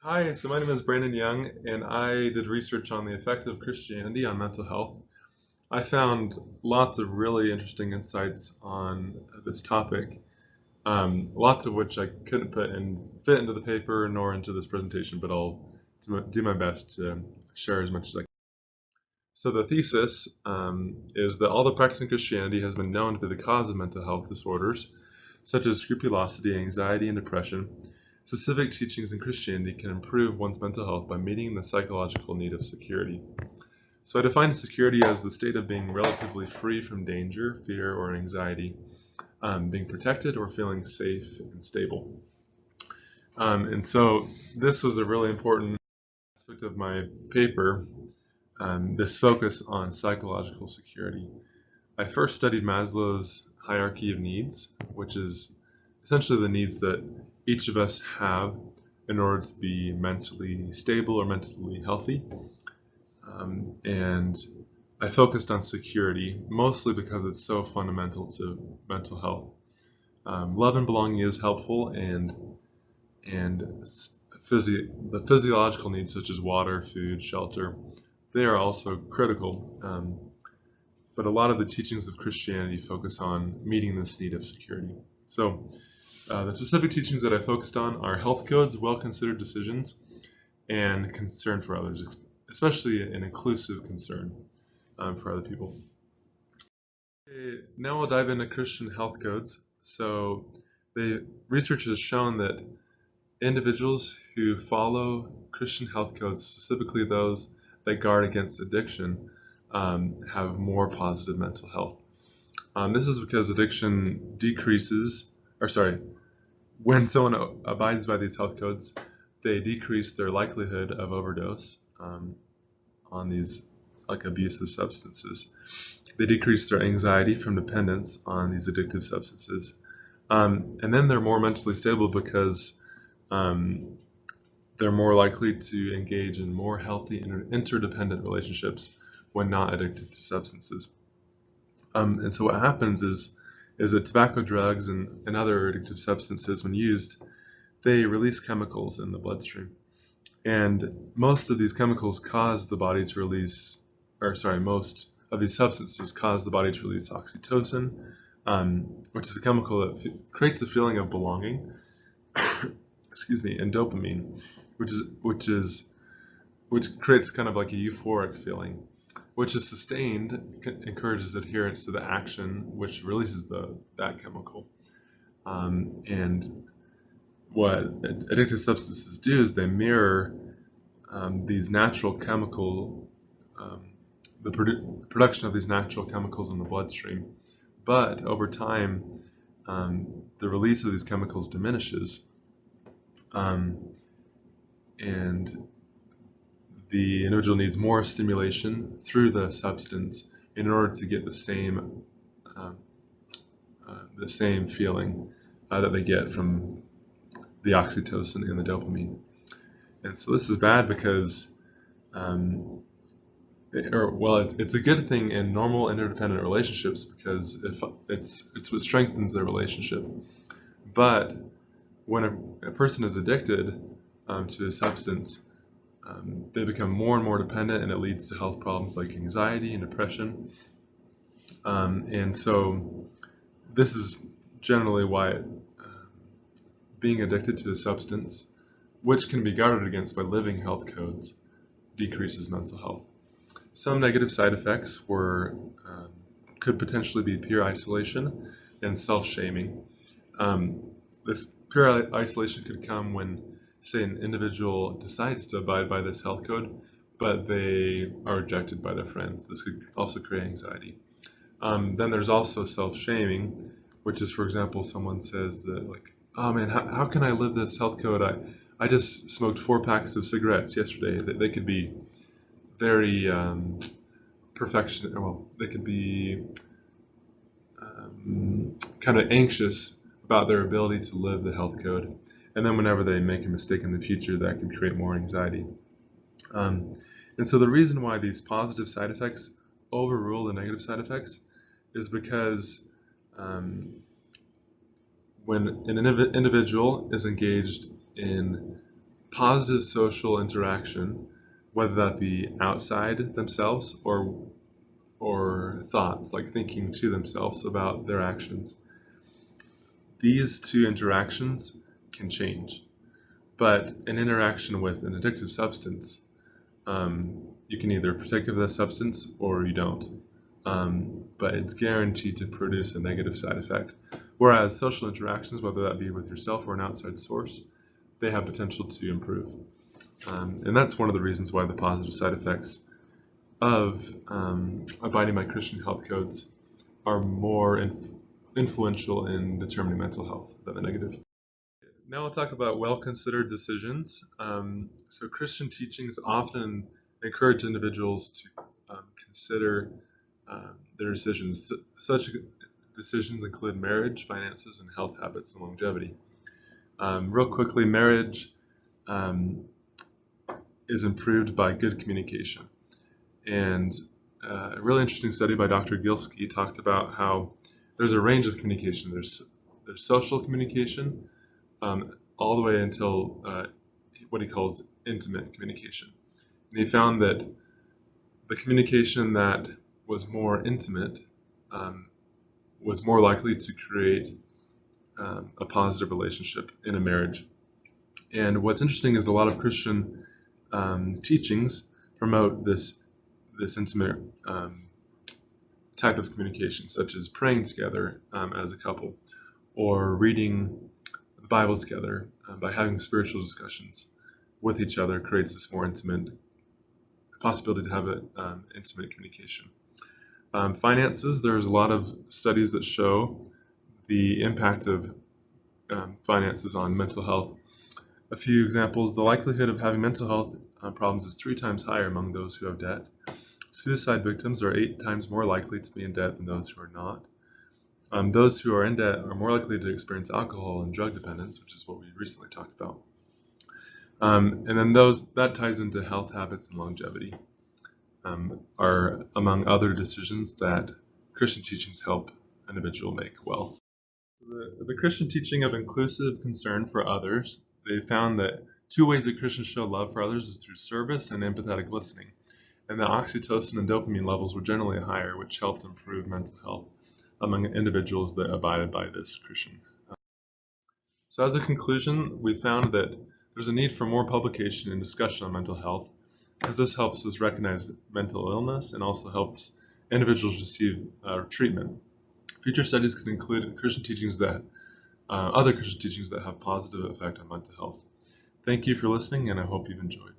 Hi, so my name is Brandon Young, and I did research on the effect of Christianity on mental health. I found lots of really interesting insights on this topic, lots of which I couldn't fit into the paper nor into this presentation, but I'll do my best to share as much as I can. So the thesis is that although practicing Christianity has been known to be the cause of mental health disorders, such as scrupulosity, anxiety, and depression, specific teachings in Christianity can improve one's mental health by meeting the psychological need of security. So I define security as the state of being relatively free from danger, fear, or anxiety, being protected or feeling safe and stable. And so this was a really important aspect of my paper, this focus on psychological security. I first studied Maslow's hierarchy of needs, which is essentially the needs that each of us have in order to be mentally stable or mentally healthy. And I focused on security mostly because it's so fundamental to mental health. Love and belonging is helpful, and the physiological needs such as water, food, shelter, they are also critical. But a lot of the teachings of Christianity focus on meeting this need of security. So the specific teachings that I focused on are health codes, well-considered decisions, and concern for others, especially an inclusive concern for other people. Okay, now we'll dive into Christian health codes. So the research has shown that individuals who follow Christian health codes, specifically those that guard against addiction, have more positive mental health. This is because addiction decreases, or sorry, when someone abides by these health codes, they decrease their likelihood of overdose on these like abusive substances. They decrease their anxiety from dependence on these addictive substances. And then they're more mentally stable because um, they're more likely to engage in more healthy interdependent relationships when not addicted to substances. And so what happens is that tobacco, drugs, and other addictive substances, when used, they release chemicals in the bloodstream. And most of these chemicals cause the body to release, or sorry, most of these substances cause the body to release oxytocin, which is a chemical that creates a feeling of belonging. Excuse me, and dopamine, which creates kind of like a euphoric feeling, which is sustained, encourages adherence to the action, which releases that chemical. And what addictive substances do is they mirror these natural chemical, um, the production of these natural chemicals in the bloodstream. But over time, the release of these chemicals diminishes, um, and the individual needs more stimulation through the substance in order to get uh, the same feeling that they get from the oxytocin and the dopamine. And so this is bad because, it's a good thing in normal interdependent relationships because if it's what strengthens their relationship. But when a person is addicted to a substance, they become more and more dependent, and it leads to health problems like anxiety and depression. And so this is generally why being addicted to a substance, which can be guarded against by living health codes, decreases mental health. Some negative side effects could potentially be peer isolation and self-shaming. This peer isolation could come when, say, an individual decides to abide by this health code, but they are rejected by their friends. This could also create anxiety. Then there's also self-shaming, which is, for example, someone says that, like, oh man, how can I live this health code? I just smoked 4 packs of cigarettes yesterday. They could be very perfection. Well, they could be kind of anxious about their ability to live the health code. And then whenever they make a mistake in the future, that can create more anxiety. Um, and so the reason why these positive side effects overrule the negative side effects is because um, when an individual is engaged in positive social interaction, whether that be outside themselves or thoughts, like thinking to themselves about their actions. These two interactions can change, but an interaction with an addictive substance, you can either partake of the substance or you don't. But it's guaranteed to produce a negative side effect. Whereas social interactions, whether that be with yourself or an outside source, they have potential to improve. And that's one of the reasons why the positive side effects of abiding by Christian health codes are more influential in determining mental health than the negative. Now we'll talk about well-considered decisions. So Christian teachings often encourage individuals to consider their decisions. Such decisions include marriage, finances, and health habits and longevity. Real quickly, marriage is improved by good communication. And a really interesting study by Dr. Gilski talked about how there's a range of communication. There's social communication, all the way until what he calls intimate communication. And he found that the communication that was more intimate was more likely to create a positive relationship in a marriage. And what's interesting is a lot of Christian teachings promote this intimate type of communication, such as praying together as a couple, or reading the Bible together by having spiritual discussions with each other creates this more intimate possibility to have an intimate communication. Finances, there's a lot of studies that show the impact of finances on mental health. A few examples: the likelihood of having mental health problems is 3 times higher among those who have debt. Suicide victims are 8 times more likely to be in debt than those who are not. Those who are in debt are more likely to experience alcohol and drug dependence, which is what we recently talked about. And then that ties into health habits and longevity, are among other decisions that Christian teachings help an individual make well. The Christian teaching of inclusive concern for others, they found that 2 ways that Christians show love for others is through service and empathetic listening. And the oxytocin and dopamine levels were generally higher, which helped improve mental health among individuals that abided by this Christian. So as a conclusion, we found that there's a need for more publication and discussion on mental health, as this helps us recognize mental illness and also helps individuals receive treatment. Future studies could include other Christian teachings that have positive effect on mental health. Thank you for listening, and I hope you've enjoyed.